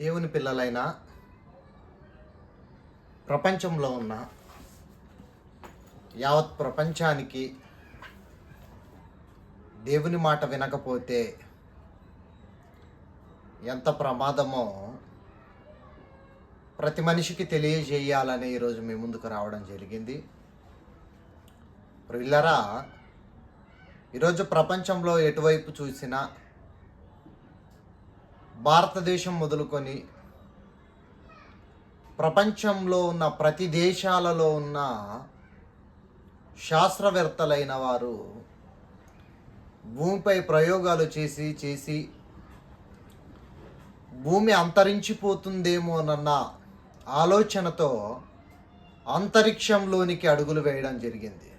దేవుని పిల్లలైన ప్రపంచంలో ఉన్న యావత్ ప్రపంచానికి దేవుని మాట వినకపోతే ఎంత ప్రమాదమో ప్రతి మనిషికి తెలియజేయాలని ఈరోజు మీ ముందుకు రావడం జరిగింది. ప్రియులారా, ఈరోజు ప్రపంచంలో ఎటువైపు చూసినా భారతదేశం మొదలుకొని ప్రపంచంలో ఉన్న ప్రతి దేశాలలో ఉన్న శాస్త్రవేత్తలైన వారు భూమిపై ప్రయోగాలు చేసి భూమి అంతరించిపోతుందేమోనన్న ఆలోచనతో అంతరిక్షంలోనికి అడుగులు వేయడం జరిగింది.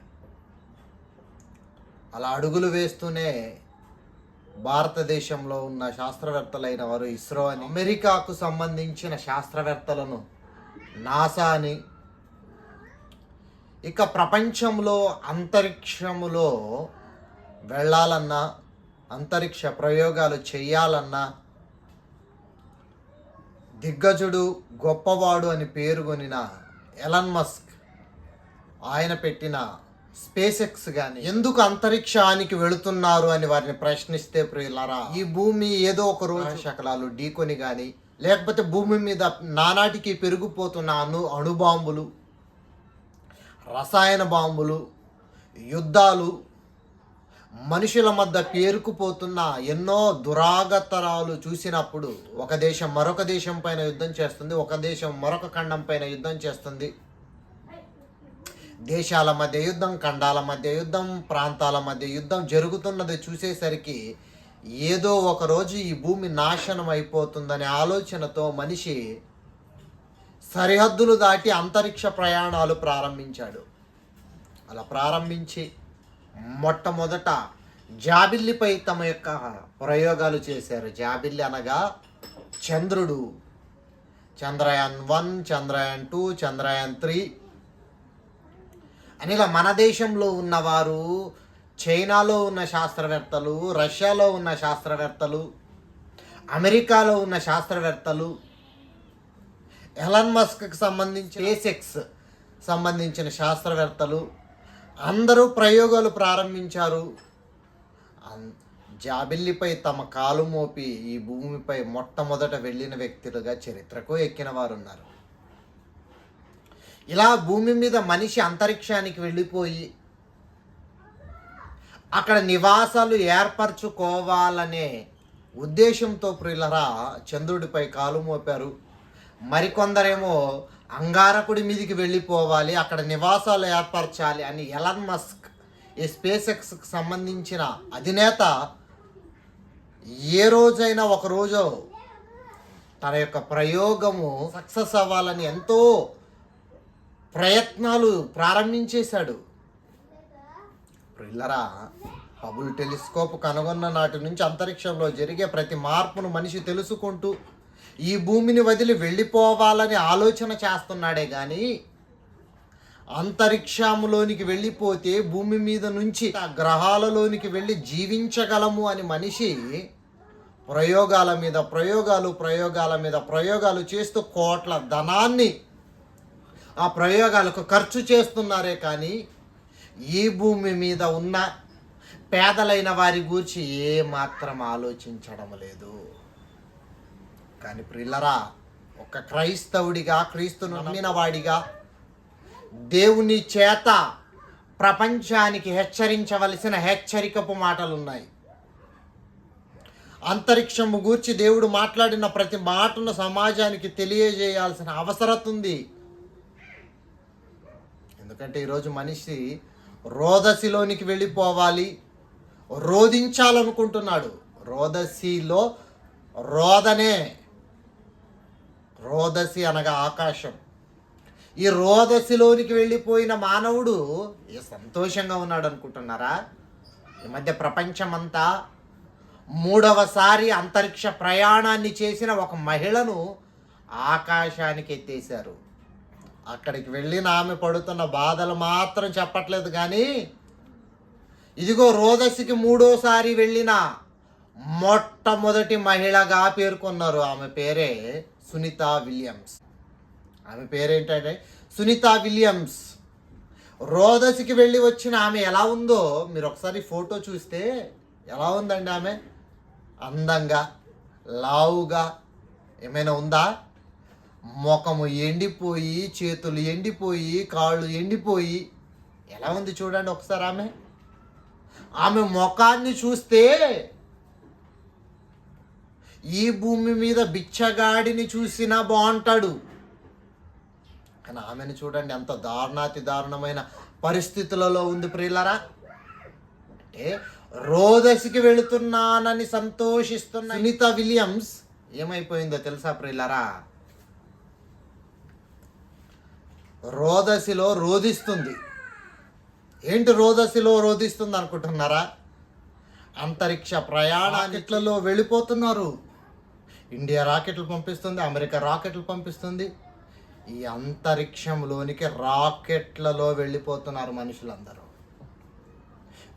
అలా అడుగులు వేస్తూనే భారతదేశంలో ఉన్న శాస్త్రవేత్తలైన వారు ఇస్రో అని, అమెరికాకు సంబంధించిన శాస్త్రవేత్తలను నాసా అని, ఇక ప్రపంచంలో అంతరిక్షములో వెళ్ళాలన్నా అంతరిక్ష ప్రయోగాలు చేయాలన్నా దిగ్గజుడు గొప్పవాడు అని పేరుకొనిన ఎలన్ మస్క్ ఆయన పెట్టిన స్పేస్ ఎక్స్ కానీ ఎందుకు అంతరిక్షానికి వెళుతున్నారు అని వారిని ప్రశ్నిస్తే, ప్రియులారా, ఈ భూమి ఏదో ఒక రోజు శకలాలు ఢీకొని కానీ, లేకపోతే భూమి మీద నానాటికి పెరిగిపోతున్న అణుబాంబులు, రసాయన బాంబులు, యుద్ధాలు, మనుషుల మధ్య పేరుకుపోతున్న ఎన్నో దురాగతరాలు చూసినప్పుడు ఒక దేశం మరొక దేశం పైన యుద్ధం చేస్తుంది, ఒక దేశం మరొక ఖండం పైన యుద్ధం చేస్తుంది. దేశాల మధ్య యుద్ధం, ఖండాల మధ్య యుద్ధం, ప్రాంతాల మధ్య యుద్ధం జరుగుతున్నది చూసేసరికి ఏదో ఒకరోజు ఈ భూమి నాశనం అయిపోతుందనే ఆలోచనతో మనిషి సరిహద్దులు దాటి అంతరిక్ష ప్రయాణాలు ప్రారంభించాడు. అలా ప్రారంభించి మొట్టమొదట జాబిల్లిపై తమ యొక్క ప్రయోగాలు చేశారు. జాబిల్లి అనగా చంద్రుడు. చంద్రయాన్ 1, చంద్రయాన్ 2, చంద్రయాన్ 3 అని ఇలా మన దేశంలో ఉన్నవారు, చైనాలో ఉన్న శాస్త్రవేత్తలు, రష్యాలో ఉన్న శాస్త్రవేత్తలు, అమెరికాలో ఉన్న శాస్త్రవేత్తలు, ఎలన్ మస్క్కి సంబంధించి స్పేస్ ఎక్స్ సంబంధించిన శాస్త్రవేత్తలు అందరూ ప్రయోగాలు ప్రారంభించారు. జాబిల్లిపై తమ కాలు మోపి ఈ భూమిపై మొట్టమొదట వెళ్ళిన వ్యక్తులుగా చరిత్రకు ఎక్కిన వారు ఉన్నారు. ఇలా భూమి మీద మనిషి అంతరిక్షానికి వెళ్ళిపోయి అక్కడ నివాసాలు ఏర్పరచుకోవాలనే ఉద్దేశంతో ప్రియులరా చంద్రుడిపై కాలు మోపారు. మరికొందరేమో అంగారకుడి మీదికి వెళ్ళిపోవాలి, అక్కడ నివాసాలు ఏర్పరచాలి అని ఎలన్ మస్క్, ఈ స్పేస్ ఎక్స్కి సంబంధించిన అధినేత ఏ రోజైనా ఒకరోజు తన యొక్క ప్రయోగము సక్సెస్ అవ్వాలని ఎంతో ప్రయత్నాలు ప్రారంభించేశాడు. ప్రిల్లరా, హబుల్ టెలిస్కోప్ కనుగొన్న నాటి నుంచి అంతరిక్షంలో జరిగే ప్రతి మార్పును మనిషి తెలుసుకుంటూ ఈ భూమిని వదిలి వెళ్ళిపోవాలని ఆలోచన చేస్తున్నాడే కానీ అంతరిక్షంలోనికి వెళ్ళిపోతే భూమి మీద నుంచి ఆ గ్రహాలలోనికి వెళ్ళి జీవించగలము అని మనిషి ప్రయోగాల మీద ప్రయోగాలు చేస్తూ కోట్ల ధనాన్ని ఆ ప్రయోగాలకు ఖర్చు చేస్తున్నారే కానీ ఈ భూమి మీద ఉన్న పేదలైన వారి గురించి ఏమాత్రం ఆలోచించడం లేదు. కానీ ప్రిల్లరా, ఒక క్రైస్తవుడిగా, క్రీస్తును నమ్మిన వాడిగా దేవుని చేత ప్రపంచానికి హెచ్చరించవలసిన హెచ్చరికపు మాటలున్నాయి. అంతరిక్షము గూర్చి దేవుడు మాట్లాడిన ప్రతి మాటను సమాజానికి తెలియజేయాల్సిన అవసరం ఉంది. ఎందుకంటే ఈరోజు మనిషి రోదసిలోనికి వెళ్ళిపోవాలి, రోదించాలనుకుంటున్నాడు. రోదసిలో రోదసి అనగా ఆకాశం. ఈ రోదసిలోనికి వెళ్ళిపోయిన మానవుడు సంతోషంగా ఉన్నాడు అనుకుంటున్నారా? ఈ మధ్య ప్రపంచమంతా మూడవసారి అంతరిక్ష ప్రయాణాన్ని చేసిన ఒక మహిళను ఆకాశానికి ఎత్తేశారు. అక్కడికి వెళ్ళిన ఆమె పడుతున్న బాధలు మాత్రం చెప్పట్లేదు కానీ, ఇదిగో రోదసికి మూడోసారి వెళ్ళిన మొట్టమొదటి మహిళగా పేర్కొన్నారు. ఆమె పేరే సునీత విలియమ్స్. ఆమె పేరేంటంటే సునీత విలియమ్స్. రోదసికి వెళ్ళి వచ్చిన ఆమె ఎలా ఉందో మీరు ఒకసారి ఫోటో చూస్తే ఎలా ఉందండి ఆమె? అందంగా, లావుగా ఏమైనా ఉందా? ముఖము ఎండిపోయి, చేతులు ఎండిపోయి, కాళ్ళు ఎండిపోయి ఎలా ఉంది చూడండి ఒకసారి ఆమె. ఆమె ముఖాన్ని చూస్తే ఈ భూమి మీద బిచ్చగాడిని చూసినా బాగుంటాడు. కానీ ఆమెను చూడండి ఎంత దారుణాతి దారుణమైన పరిస్థితులలో ఉంది ప్రియులరా. అంటే రోదసికి వెళుతున్నానని సంతోషిస్తున్న సునీత విలియమ్స్ ఏమైపోయిందో తెలుసా ప్రియులరా? రోదసిలో రోదిస్తుంది. ఏంటి రోదసిలో రోదిస్తుంది అనుకుంటున్నారా? అంతరిక్ష ప్రయాణానిట్లలో వెళ్ళిపోతున్నారు. ఇండియా రాకెట్లు పంపిస్తుంది, అమెరికా రాకెట్లు పంపిస్తుంది. ఈ అంతరిక్షంలోనికి రాకెట్లలో వెళ్ళిపోతున్నారు మనుషులందరూ.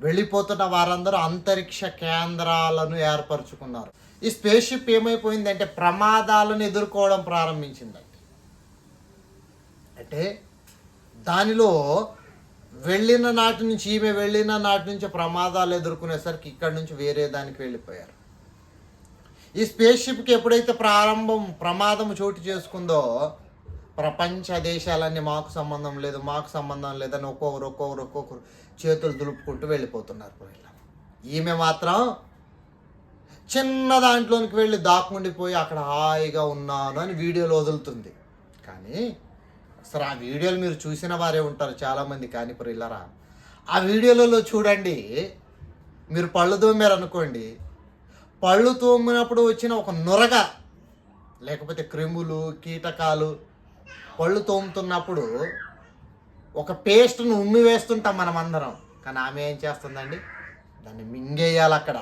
వెళ్ళిపోతున్న వారందరూ అంతరిక్ష కేంద్రాలను ఏర్పరచుకున్నారు. ఈ స్పేస్ షిప్ ఏమైపోయిందంటే ప్రమాదాలను ఎదుర్కోవడం ప్రారంభించిందండి. అంటే దానిలో వెళ్ళిన నాటి నుంచి, ఈమె వెళ్ళిన నాటి నుంచి ప్రమాదాలు ఎదుర్కొనేసరికి ఇక్కడి నుంచి వేరే దానికి వెళ్ళిపోయారు. ఈ స్పేస్ షిప్కి ఎప్పుడైతే ప్రమాదం చోటు చేసుకుందో ప్రపంచ దేశాలన్నీ మాకు సంబంధం లేదు, మాకు సంబంధం లేదని ఒక్కొక్కరు చేతులు దులుపుకుంటూ వెళ్ళిపోతున్నారు. ఈమె మాత్రం చిన్న దాంట్లోనికి వెళ్ళి దాక్కుండిపోయి అక్కడ హాయిగా ఉన్నాను అని వీడియోలు వదులుతుంది. కానీ అసలు ఆ వీడియోలు మీరు చూసిన వారే ఉంటారు చాలామంది. కానీ ప్రియులరా, ఆ వీడియోలలో చూడండి, మీరు పళ్ళు తోమారు అనుకోండి, పళ్ళు తోమినప్పుడు వచ్చిన ఒక నురగ లేకపోతే క్రిములు, కీటకాలు పళ్ళు తోముతున్నప్పుడు ఒక పేస్ట్ను ఉమ్మి వేస్తుంటాం మనం అందరం. కానీ ఆమె ఏం చేస్తుందండి? దాన్ని మింగేయాలి అక్కడ.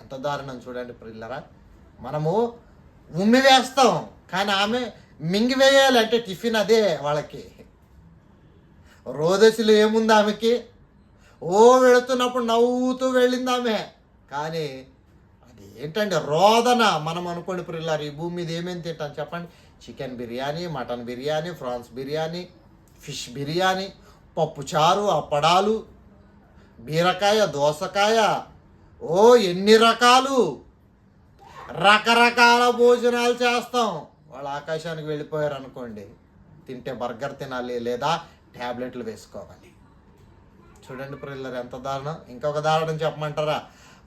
ఎంత దారుణం చూడండి ప్రియులరా. మనము ఉమ్మి వేస్తాం, కానీ ఆమె మింగివేయాలి. అంటే టిఫిన్ అదే వాళ్ళకి. రోదసిలో ఏముంది ఆమెకి? వెళుతున్నప్పుడు నవ్వుతూ వెళ్ళింది ఆమె. కానీ అది ఏంటంటే రోదన. మనం అనుకోండి ప్రియులారు, ఈ భూమి మీద ఏమేమి తింటాం చెప్పండి? Chicken biryani, mutton biryani, prawns biryani, fish biryani, పప్పుచారు, అప్పడాలు, బీరకాయ, దోసకాయ, ఎన్ని రకాలు, రకరకాల భోజనాలు చేస్తాం. వాళ్ళు ఆకాశానికి వెళ్ళిపోయారు అనుకోండి, తింటే బర్గర్ తినాలి లేదా ట్యాబ్లెట్లు వేసుకోవాలి. చూడండి ప్రియులారు ఎంత దారుణం. ఇంకొక దారుణం చెప్పమంటారా?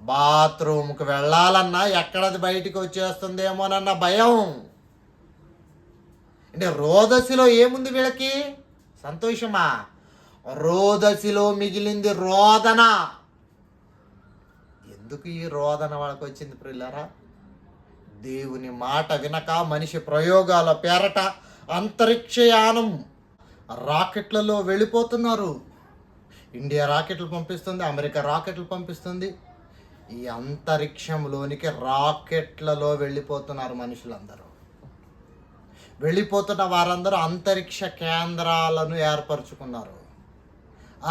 బాత్రూమ్కి వెళ్ళాలన్నా ఎక్కడది బయటికి వచ్చేస్తుందేమోనన్న భయం. అంటే రోదసిలో ఏముంది వీళ్ళకి? సంతోషమా? రోదసిలో మిగిలింది రోదన. ఎందుకు ఈ రోదన వాళ్ళకి వచ్చింది ప్రియులారా? దేవుని మాట వినక మనిషి ప్రయోగాల పేరట అంతరిక్షయానం రాకెట్లలో వెళ్ళిపోతున్నారు. ఇండియా రాకెట్లు పంపిస్తుంది, అమెరికా రాకెట్లు పంపిస్తుంది. ఈ అంతరిక్షంలోనికి రాకెట్లలో వెళ్ళిపోతున్నారు మనుషులందరూ. వెళ్ళిపోతున్న వారందరూ అంతరిక్ష కేంద్రాలను ఏర్పరచుకున్నారు.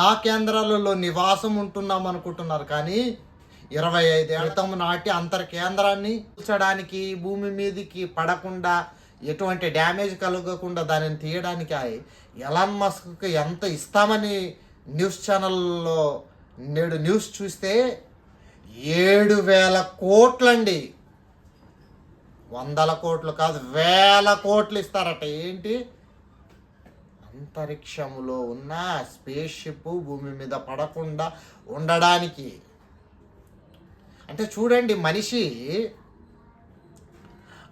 ఆ కేంద్రాలలో నివాసం ఉంటున్నాం అనుకుంటున్నారు. కానీ 25 ఏళ్ల క్రితం నాటి కేంద్రాన్ని కూల్చడానికి, భూమి మీదకి పడకుండా, ఎటువంటి డ్యామేజ్ కలగకుండా దానిని తీయడానికి ఎలాన్ మస్క్కి ఎంత ఇస్తామని న్యూస్ ఛానల్లో నేడు న్యూస్ చూస్తే 7,000 కోట్లండి. 100 కోట్లు కాదు, 1,000 కోట్లు ఇస్తారట. ఏంటి? అంతరిక్షంలో ఉన్న స్పేస్ షిప్ భూమి మీద పడకుండా ఉండడానికి. అంటే చూడండి, మనిషి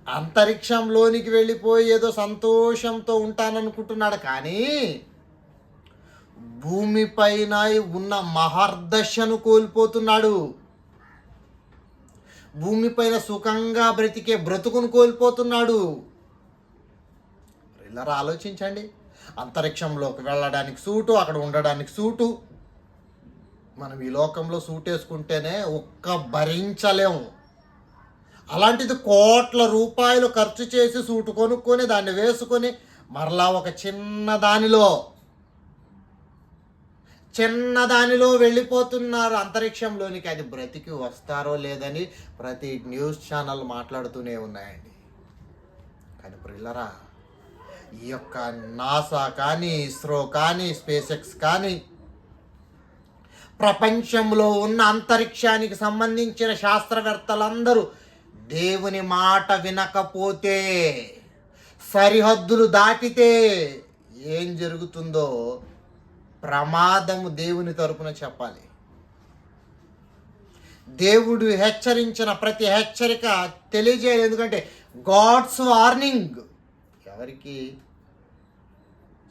అంతరిక్షంలోనికి వెళ్ళిపోయి ఏదో సంతోషంతో ఉంటాననుకుంటున్నాడు. కానీ భూమిపైన ఉన్న మహర్దశను కోల్పోతున్నాడు. భూమిపైన సుఖంగా బ్రతుకును కోల్పోతున్నాడు. ఇలా ఆలోచించండి. అంతరిక్షంలోకి వెళ్ళడానికి సూటు, అక్కడ ఉండడానికి సూటు. మనం ఈ లోకంలో సూట్ వేసుకుంటేనే భరించలేము. అలాంటిది కోట్ల రూపాయలు ఖర్చు చేసి సూటు కొనుక్కొని దాన్ని వేసుకొని మరలా ఒక చిన్న దానిలో చిన్నదానిలో వెళ్ళిపోతున్నారు అంతరిక్షంలోనికి. అది బ్రతికి వస్తారో లేదని ప్రతి న్యూస్ ఛానల్ మాట్లాడుతూనే ఉన్నాయండి. కానీ ప్రియులరా, ఈ యొక్క నాసా కానీ, ఇస్రో కానీ, స్పేస్ ఎక్స్ కానీ, ప్రపంచంలో ఉన్న అంతరిక్షానికి సంబంధించిన శాస్త్రవేత్తలందరూ దేవుని మాట వినకపోతే, సరిహద్దులు దాటితే ఏం జరుగుతుందో ప్రమాదము దేవుని తరపున చెప్పాలి. దేవుడు హెచ్చరించిన ప్రతి హెచ్చరిక తెలియజేయాలి. ఎందుకంటే గాడ్స్ వార్నింగ్. ఎవరికి?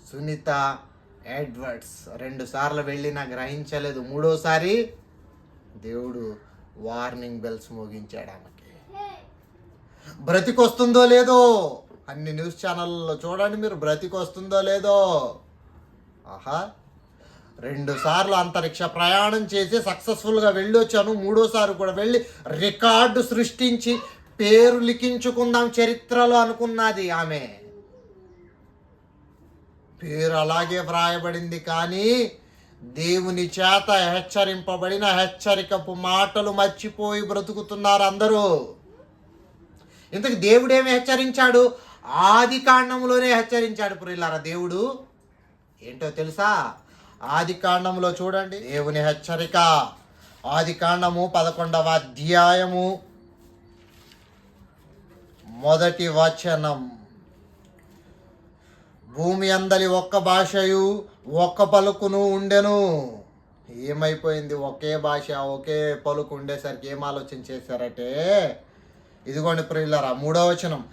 సునీత ఎడ్వర్డ్స్ 2 సార్లు వెళ్ళినా గ్రహించలేదు. 3వసారి దేవుడు వార్నింగ్ బెల్స్ మోగించాడు ఆమెకి. బ్రతికొస్తుందో లేదో అన్ని న్యూస్ ఛానళ్ళలో చూడండి మీరు, బ్రతికొస్తుందో లేదో. ఆహా, 2 సార్లు అంతరిక్ష ప్రయాణం చేసి సక్సెస్ఫుల్గా వెళ్ళి వచ్చాను. 3వసారి కూడా వెళ్ళి రికార్డు సృష్టించి పేరు లిఖించుకుందాం చరిత్రలో అనుకున్నది ఆమె. పేరు అలాగే వ్రాయబడింది. కానీ దేవుని చేత హెచ్చరింపబడిన హెచ్చరికపు మాటలు మర్చిపోయి బ్రతుకుతున్నారు అందరూ. ఇంతకు దేవుడేమి హెచ్చరించాడు? ఆది కాండంలోనే హెచ్చరించాడు ప్రియులారా. దేవుడు ఏంటో తెలుసా? ఆది కాండంలో చూడండి దేవుని హెచ్చరిక. ఆది కాండము 11వ అధ్యాయము 1వ వచనం. భూమి అందలి ఒక్క భాషయు ఒక్క పలుకును ఉండెను. ఏమైపోయింది? ఒకే భాష ఒకే పలుకు ఉండేసరికి ఏం ఆలోచన చేశారంటే, ఇదిగోండి ప్రియులారా 3వ వచనం,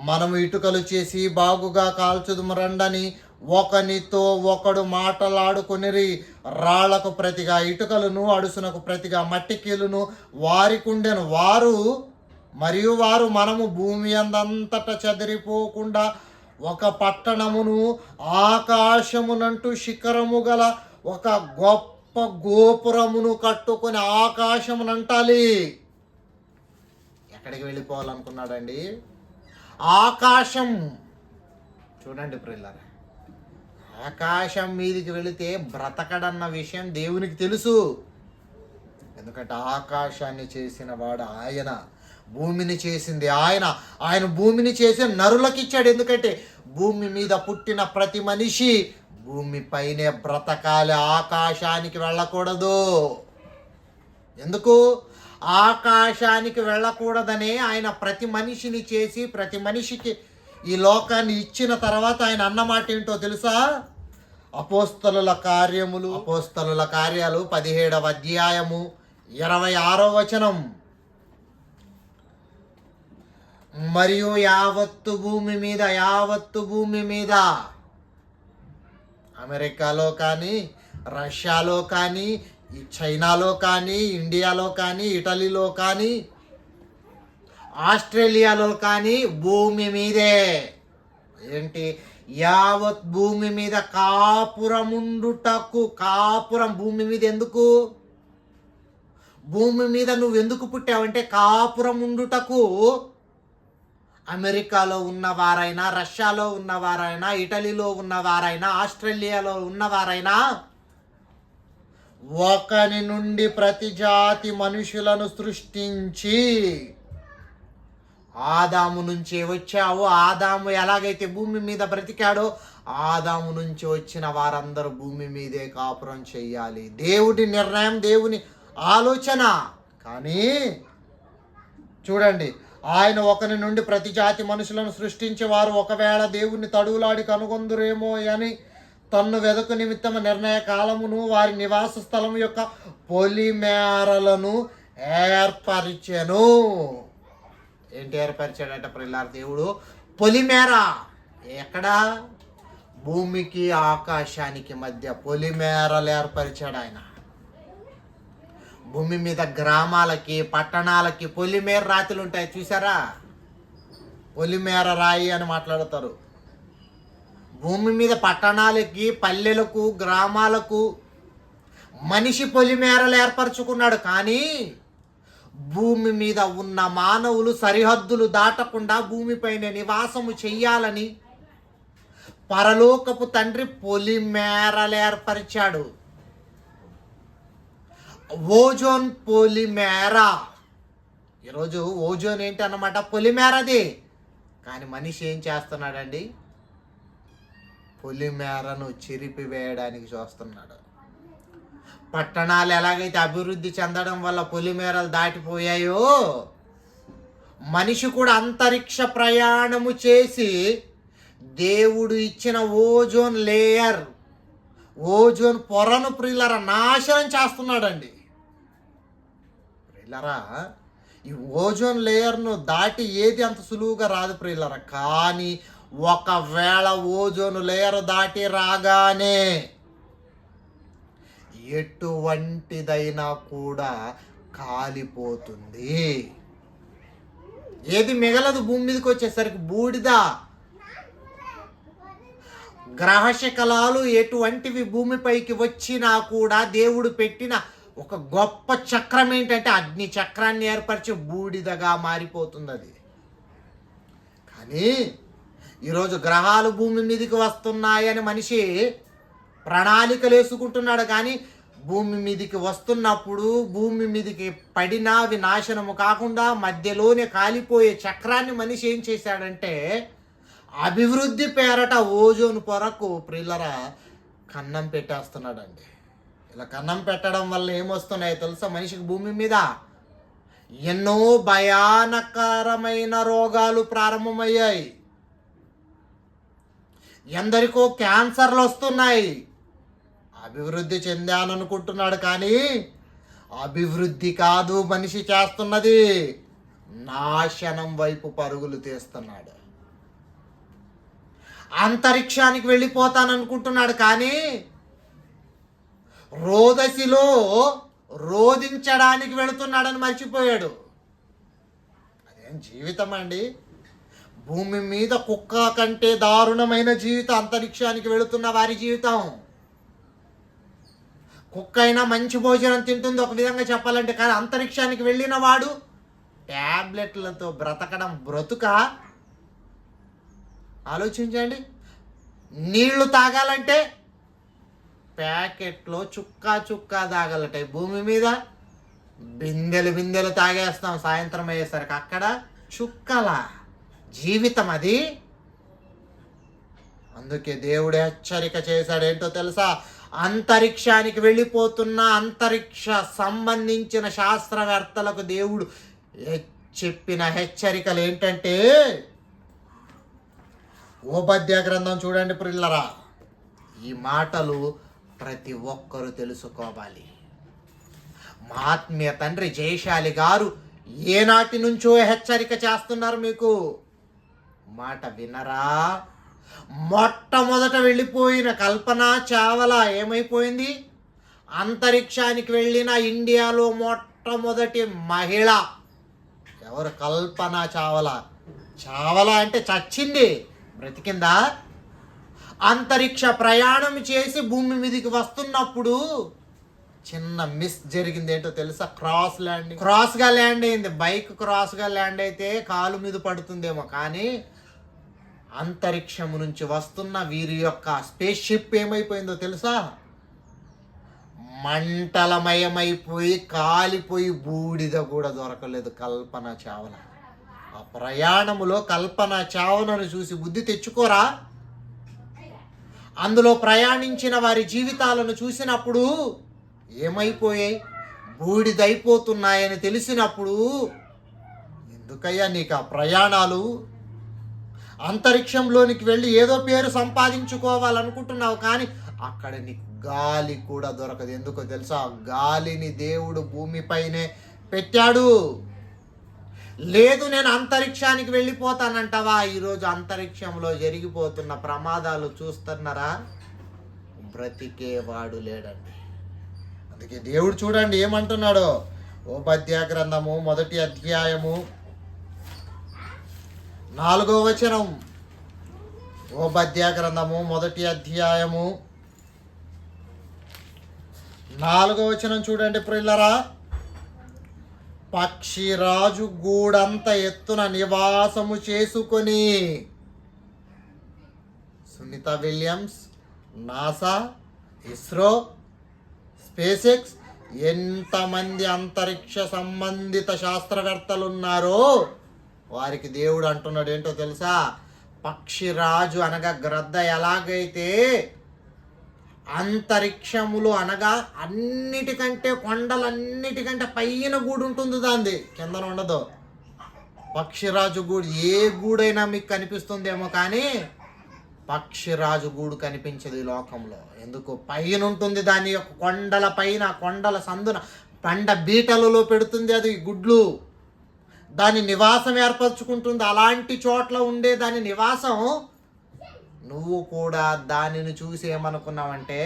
మనము ఇటుకలు చేసి బాగుగా కాల్చుదుము రండని ఒకనితో ఒకడు మాటలాడుకొనిరి. రాళ్లకు ప్రతిగా ఇటుకలను, అడుసునకు ప్రతిగా మట్టి కీలును వారికుండెను. వారు మనము భూమి అందంతట చెదిరిపోకుండా ఒక పట్టణమును, ఆకాశమునంటూ శిఖరము గల ఒక గొప్ప గోపురమును కట్టుకొని ఆకాశమునంటాలి. ఎక్కడికి వెళ్ళిపోవాలనుకున్నాడండి? ఆకాశం. చూడండి ప్రియులారా, ఆకాశం మీదికి వెళితే బ్రతకడన్న విషయం దేవునికి తెలుసు. ఎందుకంటే ఆకాశాన్ని చేసిన వాడు ఆయన, భూమిని చేసింది ఆయన. ఆయన భూమిని చేసి నరులకు ఇచ్చాడు. ఎందుకంటే భూమి మీద పుట్టిన ప్రతి మనిషి భూమిపైనే బ్రతకాలి, ఆకాశానికి వెళ్ళకూడదు. ఎందుకు? ఆకాశానికి వెళ్ళకూడదనే ఆయన ప్రతి మనిషిని చేసి ప్రతి మనిషికి ఈ లోకాన్ని ఇచ్చిన తర్వాత ఆయన అన్నమాట ఏంటో తెలుసా? అపోస్తలుల కార్యాలు 17వ అధ్యాయము 26వ వచనం. మరియు యావత్తు భూమి మీద అమెరికాలో కానీ, రష్యాలో కానీ, చైనాలో కానీ, ఇండియాలో కానీ, ఇటలీలో కానీ, ఆస్ట్రేలియాలో కానీ భూమి మీదే ఏంటి? యావత్ భూమి మీద కాపురముండుటకు. కాపురం భూమి మీద ఎందుకు? భూమి మీద నువ్వు ఎందుకు పుట్టావంటే కాపురం ఉండుటకు. అమెరికాలో ఉన్నవారైనా, రష్యాలో ఉన్నవారైనా, ఇటలీలో ఉన్నవారైనా, ఆస్ట్రేలియాలో ఉన్నవారైనా ఒకని నుండి ప్రతి జాతి మనుషులను సృష్టించి, ఆదాము నుంచి వచ్చావు. ఆదాము ఎలాగైతే భూమి మీద బ్రతికాడో ఆదాము నుంచి వచ్చిన వారందరూ భూమి మీదే కాపురం చెయ్యాలి. దేవుడి నిర్ణయం, దేవుని ఆలోచన. కానీ చూడండి, ఆయన ఒకరి నుండి ప్రతి జాతి మనుషులను సృష్టించి వారు ఒకవేళ దేవుణ్ణి తడువులాడి కనుగొందురేమో అని తన్ను వెదకు నిమిత్తము నిర్ణయ కాలమును వారి నివాస స్థలం యొక్క పొలిమేరలను ఏర్పరిచెను. ఏంటి ఏర్పరిచాడట ప్రియులార దేవుడు? పొలిమేర. ఎక్కడ? భూమికి ఆకాశానికి మధ్య పొలిమేరలు ఏర్పరిచాడు ఆయన. భూమి మీద గ్రామాలకి, పట్టణాలకి పొలిమేర రాతులు ఉంటాయి చూసారా? పొలిమేర రాయి అని మాట్లాడతారు. భూమి మీద పట్టణాలకి, పల్లెలకు, గ్రామాలకు మనిషి పొలిమేరలు ఏర్పరచుకున్నాడు. కానీ భూమి మీద ఉన్న మానవులు సరిహద్దులు దాటకుండా భూమిపైన నివాసము చెయ్యాలని పరలోకపు తండ్రి పొలిమేరలు ఏర్పరిచాడు. ఓజోన్ పొలిమేర. ఈరోజు ఓజోన్ ఏంటి అన్నమాట, పొలిమేరది. కానీ మనిషి ఏం చేస్తున్నాడండి, పొలిమేరను చెరిపివేయడానికి చూస్తున్నాడు. పట్టణాలు ఎలాగైతే అభివృద్ధి చెందడం వల్ల పొలిమేరలు దాటిపోయాయో, మనిషి కూడా అంతరిక్ష ప్రయాణము చేసి దేవుడు ఇచ్చిన ఓజోన్ లేయర్, ఓజోన్ పొరను ప్రియులరా నాశనం చేస్తున్నాడండి. ప్రియులరా, ఈ ఓజోన్ లేయర్ను దాటి ఏది అంత సులువుగా రాదు ప్రియులరా. కానీ ఒకవేళ ఓజోన్ లేయర్ దాటి రాగానే ఎటువంటిదైనా కూడా కాలిపోతుంది. ఏది మిగలదు భూమి మీదకి వచ్చేసరికి, బూడిద. గ్రహశకలాలు ఎటువంటివి భూమిపైకి వచ్చినా కూడా దేవుడు పెట్టిన ఒక గొప్ప చక్రం ఏంటంటే అగ్ని చక్రాన్ని ఏర్పరిచి బూడిదగా మారిపోతుంది అది. కానీ ఈరోజు గ్రహాలు భూమి మీదకి వస్తున్నాయని మనిషి ప్రణాళికలు వేసుకుంటున్నాడు. కానీ భూమి మీదకి వస్తున్నప్పుడు భూమి మీదకి పడినా అవి నాశనము కాకుండా మధ్యలోనే కాలిపోయే చక్రాన్ని మనిషి ఏం చేశాడంటే అభివృద్ధి పేరట ఓజోన్ పొరకు ప్రియులరా కన్నం పెట్టేస్తున్నాడండి. ఇలా కన్నం పెట్టడం వల్ల ఏమొస్తున్నాయో తెలుసా మనిషికి భూమి మీద? ఎన్నో భయానకరమైన రోగాలు ప్రారంభమయ్యాయి. ఎందరికో క్యాన్సర్లు వస్తున్నాయి. అభివృద్ధి చెందాననుకుంటున్నాడు, కానీ అభివృద్ధి కాదు మనిషి చేస్తున్నది, నాశనం వైపు పరుగులు తీస్తున్నాడు. అంతరిక్షానికి వెళ్ళిపోతాననుకుంటున్నాడు, కానీ రోదసిలో రోధించడానికి వెళుతున్నాడని మర్చిపోయాడు. అదేం జీవితం అండి? భూమి మీద కుక్క కంటే దారుణమైన జీవితం అంతరిక్షానికి వెళుతున్న వారి జీవితం. కుక్క అయినా మంచి భోజనం తింటుంది ఒక విధంగా చెప్పాలంటే, కానీ అంతరిక్షానికి వెళ్ళిన వాడు ట్యాబ్లెట్లతో బ్రతకడం బ్రతుక? ఆలోచించండి. నీళ్లు తాగాలంటే ప్యాకెట్లో చుక్క తాగాలట. భూమి మీద బిందెలు బిందెలు తాగేస్తాం సాయంత్రం అయ్యేసరికి, అక్కడ చుక్కల జీవితం అది. అందుకే దేవుడు హెచ్చరిక చేశాడు. ఏంటో తెలుసా? అంతరిక్షానికి వెళ్ళిపోతున్న అంతరిక్ష సంబంధించిన శాస్త్రవేత్తలకు దేవుడు చెప్పిన హెచ్చరికలు ఏంటంటే, ఓబద్య గ్రంథం చూడండి ప్రియులరా. ఈ మాటలు ప్రతి ఒక్కరూ తెలుసుకోవాలి. మా ఆత్మీయ తండ్రి జయశాలి గారు ఏనాటి నుంచో హెచ్చరిక చేస్తున్నారు మీకు. మాట వినరా? మొట్టమొదట వెళ్ళిపోయిన కల్పన చావ్లా ఏమైపోయింది? అంతరిక్షానికి వెళ్ళిన ఇండియాలో మొట్టమొదటి మహిళ ఎవరు? కల్పన చావ్లా. చావ్లా అంటే చచ్చింది, బ్రతికిందా? అంతరిక్ష ప్రయాణం చేసి భూమి మీదకి వస్తున్నప్పుడు చిన్న మిస్ జరిగింది. ఏంటో తెలుసా? క్రాస్గా ల్యాండ్ అయింది. బైక్ క్రాస్గా ల్యాండ్ అయితే కాలు మీద పడుతుందేమో, కానీ అంతరిక్షము నుంచి వస్తున్న వీరి యొక్క స్పేస్ షిప్ ఏమైపోయిందో తెలుసా? మంటలమయమైపోయి కాలిపోయి బూడిద కూడా దొరకలేదు కల్పన చావ్లా. ఆ ప్రయాణములో కల్పన చావ్లాను చూసి బుద్ధి తెచ్చుకోరా? అందులో ప్రయాణించిన వారి జీవితాలను చూసినప్పుడు ఏమైపోయాయి? బూడిదైపోతున్నాయని తెలిసినప్పుడు, ఎందుకయ్యా నీకు ఆ ప్రయాణాలు? అంతరిక్షంలోనికి వెళ్ళి ఏదో పేరు సంపాదించుకోవాలనుకుంటున్నావు, కానీ అక్కడ నీకు గాలి కూడా దొరకదు. ఎందుకో తెలుసా? గాలిని దేవుడు భూమిపైనే పెట్టాడు. లేదు నేను అంతరిక్షానికి వెళ్ళిపోతానంటావా? ఈరోజు అంతరిక్షంలో జరిగిపోతున్న ప్రమాదాలు చూస్తున్నారా? బ్రతికేవాడు లేడండి. అందుకే దేవుడు చూడండి ఏమంటున్నాడో. ఓబద్య గ్రంథము 1వ అధ్యాయము 4వ వచనం. ఓబద్య గ్రంథము 1వ అధ్యాయము 4వ వచనం చూడండి ప్రియులరా. పక్షిరాజు గూడంత ఎత్తున నివాసము చేసుకొని, Sunita Williams, NASA, ISRO, SpaceX ఎంతమంది అంతరిక్ష సంబంధిత శాస్త్రవేత్తలు ఉన్నారో వారికి దేవుడు అంటున్నాడు ఏంటో తెలుసా? పక్షిరాజు అనగా గ్రద్ద ఎలాగైతే అంతరిక్షములు అనగా అన్నిటికంటే కొండలన్నిటికంటే పైన గూడు ఉంటుంది, దాంది కిందన ఉండదు. పక్షిరాజు గూడు ఏ గూడైనా మీకు కనిపిస్తుందేమో, కానీ పక్షిరాజు గూడు కనిపించదు ఈ లోకంలో. ఎందుకు? పైన ఉంటుంది, దాని యొక్క కొండల పైన, కొండల సందున పండ బీటలలో పెడుతుంది అది గుడ్లు. దాని నివాసం ఏర్పరచుకుంటుంది. అలాంటి చోట్ల ఉండే దాని నివాసం నువ్వు కూడా దానిని చూసి ఏమనుకున్నావంటే,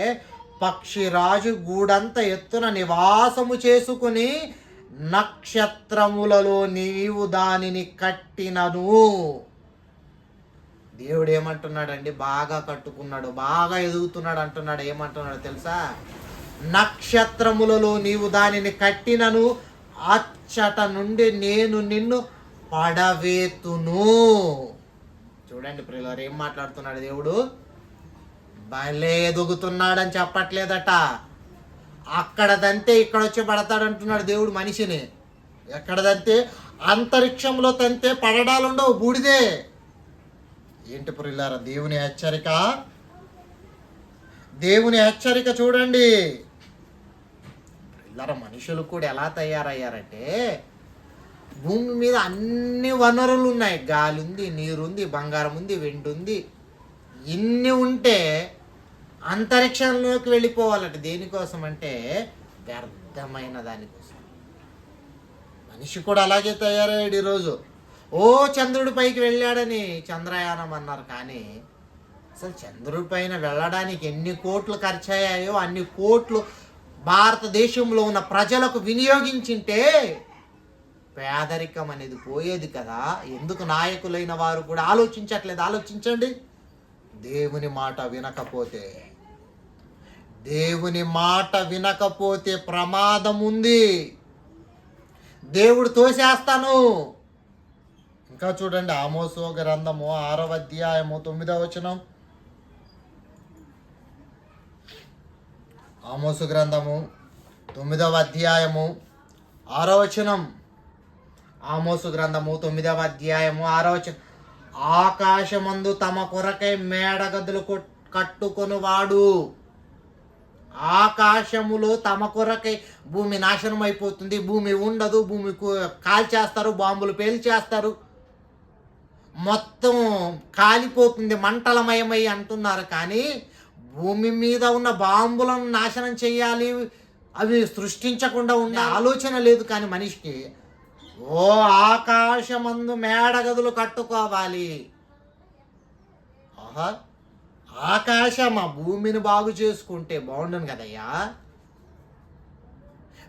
పక్షిరాజు గూడంత ఎత్తున నివాసము చేసుకుని నక్షత్రములలో నీవు దానిని కట్టినను. దేవుడు ఏమంటున్నాడండి? బాగా కట్టుకున్నాడు, బాగా ఎదుగుతున్నాడు అంటున్నాడు. ఏమంటున్నాడు తెలుసా? నక్షత్రములలో నీవు దానిని కట్టినను, అచ్చట నుండి నేను నిన్ను పడవేతును. చూడండి ప్రియులారా, ఏం మాట్లాడుతున్నాడు దేవుడు? భలే ఎదుగుతున్నాడని చెప్పట్లేదట. అక్కడదంతే ఇక్కడ వచ్చి పడతాడు అంటున్నాడు దేవుడు మనిషిని. ఎక్కడదంతే? అంతరిక్షంలో తంతే పడడాలుండవు, బూడిదే. ఏంటి ప్రియులారా దేవుని హెచ్చరిక? దేవుని హెచ్చరిక చూడండి ప్రియులారా. మనుషులు కూడా ఎలా తయారయ్యారంటే, భూమి మీద అన్ని వనరులు ఉన్నాయి. గాలి ఉంది, నీరుంది, బంగారం ఉంది, వెండి ఉంది. ఇన్ని ఉంటే అంతరిక్షంలోకి వెళ్ళిపోవాలంటే దేనికోసం అంటే వ్యర్థమైన దానికోసం. మనిషి కూడా అలాగే తయారయ్యాడు ఈరోజు. ఓ చంద్రుడి పైకి వెళ్ళాడని చంద్రయానం అన్నారు, కానీ అసలు చంద్రుడి పైన వెళ్ళడానికి ఎన్ని కోట్లు ఖర్చు అయ్యాయో అన్ని కోట్లు భారతదేశంలో ఉన్న ప్రజలకు వినియోగించింటే పేదరికం అనేది పోయేది కదా. ఎందుకు నాయకులైన వారు కూడా ఆలోచించట్లేదు? ఆలోచించండి. దేవుని మాట వినకపోతే, దేవుని మాట వినకపోతే ప్రమాదం ఉంది. దేవుడు తోసేస్తాను. ఇంకా చూడండి, ఆమోసు గ్రంథము 6వ అధ్యాయము 9వ వచనం. ఆమోసు గ్రంథము 9వ అధ్యాయము 6వ వచనం. ఆమోసు గ్రంథము 9వ అధ్యాయము 6వ వచనం. ఆకాశమందు తమ కొరకై మేడగదులు కట్టుకొనువాడు. ఆకాశములో తమ కొరకై భూమి నాశనం అయిపోతుంది, భూమి ఉండదు, భూమి కాల్చేస్తారు, బాంబులు పేల్చేస్తారు, మొత్తం కాలిపోతుంది, మంటలమయమై అంటున్నారు. కానీ భూమి మీద ఉన్న బాంబులను నాశనం చేయాలి, అవి సృష్టించకుండా ఉండే ఆలోచన లేదు. కానీ మనిషికి ఓ ఆకాశమందు మేడగదులు కట్టుకోవాలి. ఆహా, ఆకాశం ఆ భూమిని బాగు చేసుకుంటే బాగుండను కదయ్యా.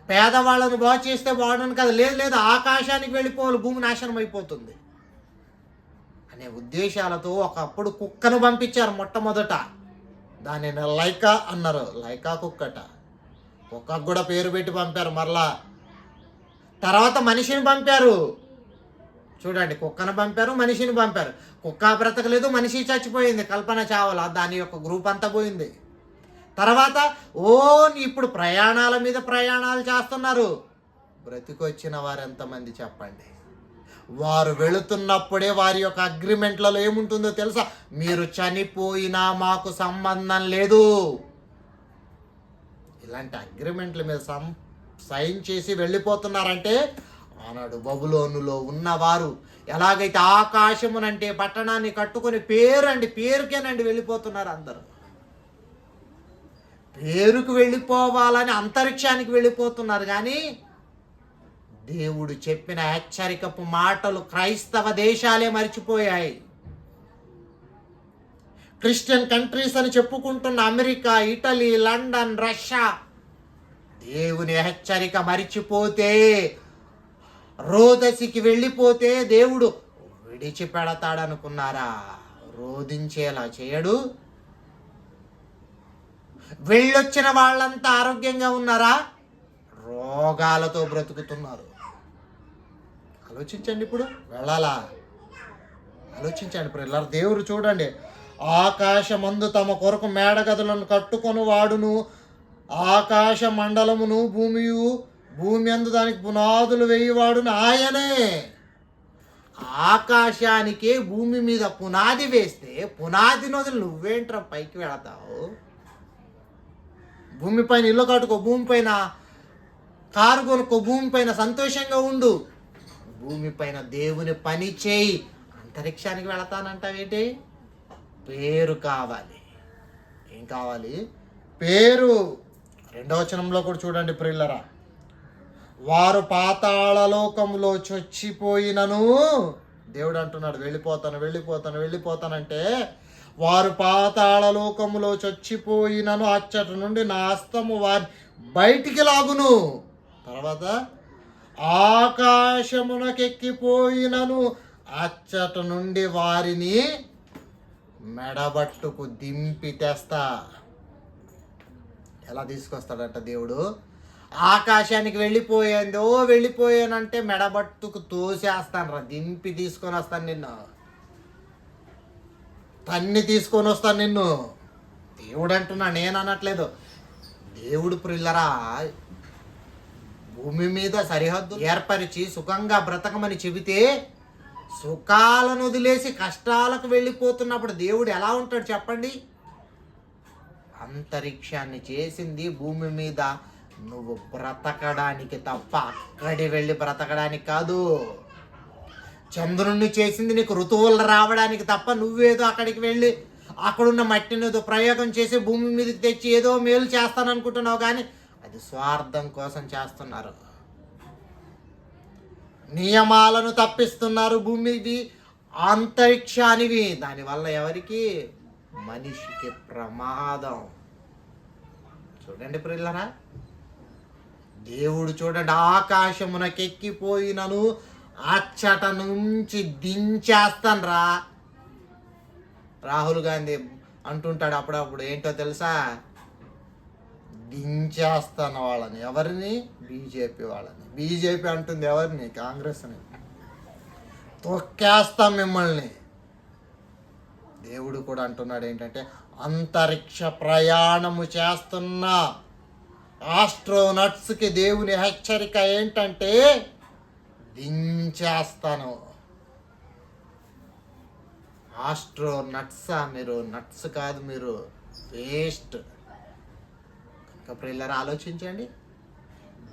పేదవాళ్ళను బాగు చేస్తే బాగుండను కదా. లేదు లేదు, ఆకాశానికి వెళ్ళిపోవాలి, భూమి నాశనం అయిపోతుంది అనే ఉద్దేశాలతో ఒకప్పుడు కుక్కను పంపించారు మొట్టమొదట. దానిని లైకా అన్నారు. లైకా కుక్కట. కుక్కకు కూడా పేరు పెట్టి పంపారు. మరలా తర్వాత మనిషిని పంపారు. చూడండి, కుక్కను పంపారు, మనిషిని పంపారు. కుక్క బ్రతకలేదు, మనిషి చచ్చిపోయింది, కల్పన చావలా, దాని యొక్క గ్రూప్ అంతా పోయింది. తర్వాత ఇప్పుడు ప్రయాణాల మీద ప్రయాణాలు చేస్తున్నారు. బ్రతికొచ్చిన వారు ఎంతమంది చెప్పండి? వారు వెళుతున్నప్పుడే వారి యొక్క అగ్రిమెంట్లలో ఏముంటుందో తెలుసా? మీరు చనిపోయినా మాకు సంబంధం లేదు. ఇలాంటి అగ్రిమెంట్ల మీద సైన్ చేసి వెళ్ళిపోతున్నారంటే, ఆనాడు బబులోనులో ఉన్నవారు ఎలాగైతే ఆకాశమునంటే పట్టణాన్ని కట్టుకొని పేరుకేనండి వెళ్ళిపోతున్నారు అందరూ. పేరుకు వెళ్ళిపోవాలని అంతరిక్షానికి వెళ్ళిపోతున్నారు. కానీ దేవుడు చెప్పిన హెచ్చరికపు మాటలు క్రైస్తవ దేశాలే మర్చిపోయాయి. క్రిస్టియన్ కంట్రీస్ అని చెప్పుకుంటున్న అమెరికా, ఇటలీ, లండన్, రష్యా దేవుని హెచ్చరిక మరిచిపోతే, రోదసికి వెళ్ళిపోతే దేవుడు విడిచిపెడతాడనుకున్నారా? రోధించేలా చేయడు. వెళ్ళొచ్చిన వాళ్ళంతా ఆరోగ్యంగా ఉన్నారా? రోగాలతో బ్రతుకుతున్నారు. ఆలోచించండి. ఇప్పుడు వెళ్ళాలా? ఆలోచించండి పిల్లలు. దేవుడు చూడండి, ఆకాశమందు తమ కొరకు మేడగదులను కట్టుకొని వాడును, ఆకాశ మండలమును భూమి అందు దానికి పునాదులు వేయువాడు ఆయనే. ఆకాశానికే భూమి మీద పునాది వేస్తే పునాది నదులు నువ్వేంట్రా పైకి వెళతావు? భూమిపైన ఇల్లు కట్టుకో, భూమిపైన కారు కొనుక్కో, భూమిపైన సంతోషంగా ఉండు, భూమిపైన దేవుని పని చేయి. అంతరిక్షానికి వెళతానంటావేంటి? పేరు కావాలి. ఏం కావాలి? పేరు. 2వ వచనంలో కూడా చూడండి ప్రియులరా, వారు పాతాళలోకములో చొచ్చిపోయినను, దేవుడు అంటున్నాడు వెళ్ళిపోతానంటే, వారు పాతాళలోకములో చొచ్చిపోయినను అచ్చట నుండి నా హస్తము వారి బయటికి లాగును. తర్వాత ఆకాశమునకెక్కిపోయినను అచ్చట నుండి వారిని మెడబట్టుకు దింపి తెస్తా. ఎలా తీసుకొస్తాడంట దేవుడు? ఆకాశానికి వెళ్ళిపోయానంటే మెడబట్టుకు తోసేస్తాను రా, దింపి తీసుకొని వస్తాను నిన్ను, తన్ని తీసుకొని వస్తాను నిన్ను. దేవుడు అంటున్నా, నేను అనట్లేదు. దేవుడు ప్రిల్లరా భూమి మీద సరిహద్దు ఏర్పరిచి సుఖంగా బ్రతకమని చెబితే సుఖాలను వదిలేసి కష్టాలకు వెళ్ళిపోతున్నప్పుడు దేవుడు ఎలా ఉంటాడు చెప్పండి? అంతరిక్షాన్ని చేసింది భూమి మీద నువ్వు బ్రతకడానికి తప్ప, అక్కడి వెళ్ళి బ్రతకడానికి కాదు. చంద్రుణ్ణి చేసింది నీకు ఋతువులు రావడానికి తప్ప, నువ్వేదో అక్కడికి వెళ్ళి అక్కడున్న మట్టిని ఏదో ప్రయోగం చేసి భూమి మీదకి తెచ్చి ఏదో మేలు చేస్తాననుకుంటున్నావు, కానీ అది స్వార్థం కోసం చేస్తున్నారు. నియమాలను తప్పిస్తున్నారు. భూమిది అంతరిక్షానివి. దానివల్ల ఎవరికి? మనిషికి ప్రమాదం. చూడండి ప్రియులారా, దేవుడు చూడండి, ఆకాశమునకెక్కిపోయినను అచ్చట నుంచి దించేస్తాను రా. రాహుల్ గాంధీ అంటుంటాడు అప్పుడప్పుడు, ఏంటో తెలుసా? దించేస్తాను వాళ్ళని. ఎవరిని? బీజేపీ వాళ్ళని. బీజేపీ అంటుంది ఎవరిని? కాంగ్రెస్ని. తొక్కేస్తాం మిమ్మల్ని. దేవుడు కూడా అంటున్నాడు ఏంటంటే, అంతరిక్ష ప్రయాణము చేస్తున్న ఆస్ట్రోనట్స్కి దేవుని హెచ్చరిక ఏంటంటే, దించేస్తాను. ఆస్ట్రోనట్సా మీరు? నట్స్ కాదు, మీరు వేస్ట్. కనుక ప్రియులారా ఆలోచించండి.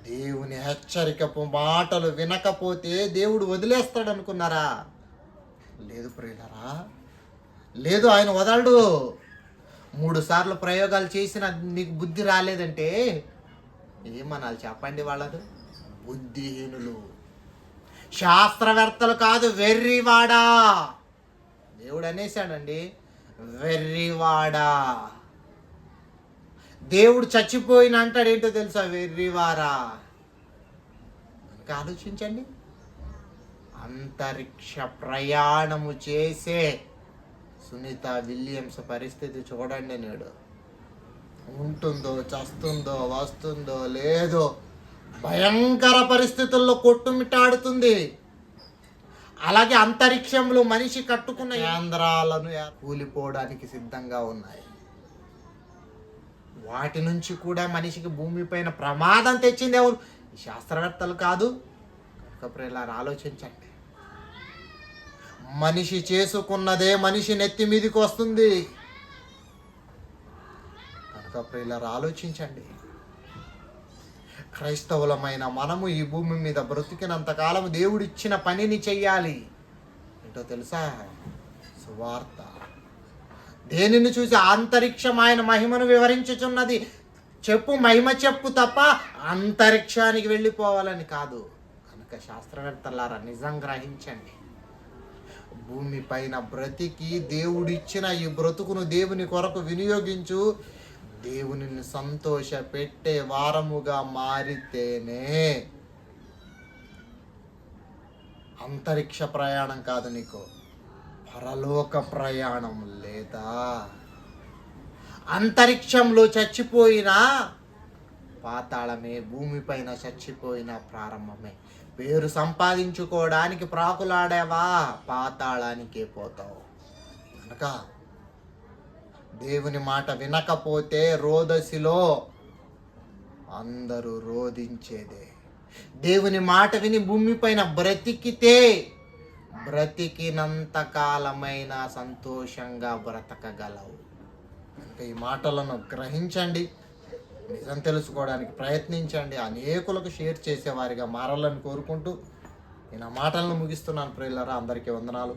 దేవుని హెచ్చరికపు మాటలు వినకపోతే దేవుడు వదిలేస్తాడు అనుకున్నారా? లేదు ప్రియులారా, లేదు, ఆయన వదలడు. 3 సార్లు ప్రయోగాలు చేసిన నీకు బుద్ధి రాలేదంటే ఏమనాలి చెప్పండి? వాళ్ళదు బుద్ధిహీనులు, శాస్త్రవేత్తలు కాదు, వెర్రివాడా. దేవుడు అనేసాడండి, వెర్రివాడా. దేవుడు చచ్చిపోయిన అంటాడు, ఏంటో తెలుసా? వెర్రివారా. ఇంకా ఆలోచించండి. అంతరిక్ష ప్రయాణము చేసే సునీత విలియమ్స్ పరిస్థితి చూడండి. నేడు ఉంటుందో, చస్తుందో, వస్తుందో లేదో, భయంకర పరిస్థితుల్లో కొట్టుమిట్టాడుతుంది. అలాగే అంతరిక్షంలో మనిషి కట్టుకున్న కేంద్రాలను కూలిపోవడానికి సిద్ధంగా ఉన్నాయి. వాటి నుంచి కూడా మనిషికి భూమిపైన ప్రమాదం తెచ్చింది ఎవరు? శాస్త్రవేత్తలు కాదు. కనుక ప్రియులారా ఆలోచించండి. మనిషి చేసుకున్నదే మనిషి నెత్తి మీదకి వస్తుంది. కనుక ప్రియులారా ఆలోచించండి. క్రైస్తవులమైన మనము ఈ భూమి మీద బ్రతికినంతకాలం దేవుడిచ్చిన పనిని చెయ్యాలి. ఏంటో తెలుసా? సువార్త. దేనిని చూసి? అంతరిక్షం ఆయన మహిమను వివరించుచున్నది. మహిమ చెప్పు తప్ప అంతరిక్షానికి వెళ్ళిపోవాలని కాదు. కనుక శాస్త్రవేత్తలారా నిజం గ్రహించండి. భూమి పైన బ్రతికి దేవుడిచ్చిన ఈ బ్రతుకును దేవుని కొరకు వినియోగించు. దేవుని సంతోష పెట్టే వారముగా మారితేనే అంతరిక్ష ప్రయాణం కాదు, నీకు పరలోక ప్రయాణం. లేదా అంతరిక్షంలో చచ్చిపోయినా పాతాళమే, భూమిపైన చచ్చిపోయిన ప్రారంభమే. పేరు సంపాదించుకోవడానికి ప్రాకులాడావా, పాతాళానికే పోతావు. కనుక దేవుని మాట వినకపోతే రోదసిలో అందరూ రోధించేదే. దేవుని మాట విని భూమిపైన బ్రతికితే బ్రతికినంత కాలమైన సంతోషంగా బ్రతకగలవు. ఇంకా ఈ మాటలను గ్రహించండి, నిజం తెలుసుకోవడానికి ప్రయత్నించండి, అనేకులకు షేర్ చేసేవారిగా మారాలని కోరుకుంటూ నేను ఆ మాటలను ముగిస్తున్నాను. ప్రియులారా, అందరికీ వందనాలు.